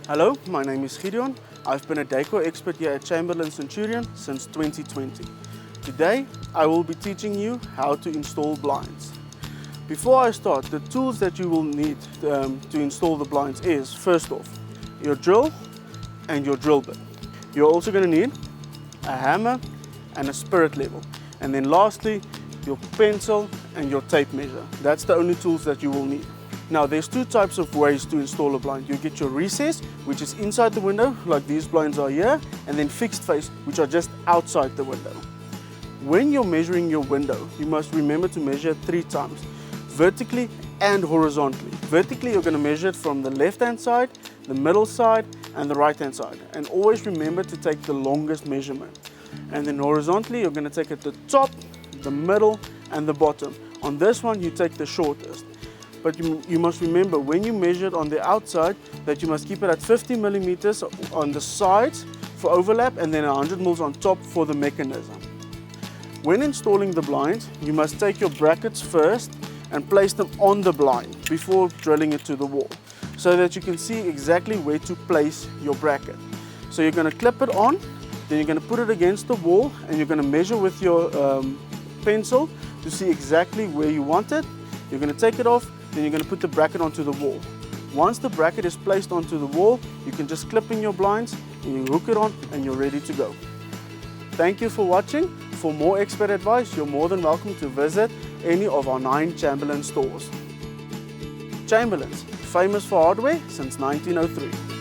Hello, my name is Gideon. I've been a decor expert here at Chamberlain Centurion since 2020. Today, I will be teaching you how to install blinds. Before I start, the tools that you will need to install the blinds is, first off, your drill and your drill bit. You're also going to need a hammer and a spirit level. And then lastly, your pencil and your tape measure. That's the only tools that you will need. Now, there's two types of ways to install a blind. You get your recess, which is inside the window, like these blinds are here, and then fixed face, which are just outside the window. When you're measuring your window, you must remember to measure 3 times, vertically and horizontally. Vertically, you're going to measure it from the left-hand side, the middle side, and the right-hand side. And always remember to take the longest measurement. And then horizontally, you're going to take it the top, the middle, and the bottom. On this one, you take the shortest. But you must remember, when you measure it on the outside, that you must keep it at 50 millimeters on the sides for overlap and then 100 mils on top for the mechanism. When installing the blind, you must take your brackets first and place them on the blind before drilling it to the wall, so that you can see exactly where to place your bracket. So you're going to clip it on, then you're going to put it against the wall, and you're going to measure with your pencil to see exactly where you want it. You're going to take it off, then you're going to put the bracket onto the wall. Once the bracket is placed onto the wall, you can just clip in your blinds and you hook it on and you're ready to go. Thank you for watching. For more expert advice, you're more than welcome to visit any of our 9 Chamberlain stores. Chamberlain's, famous for hardware since 1903.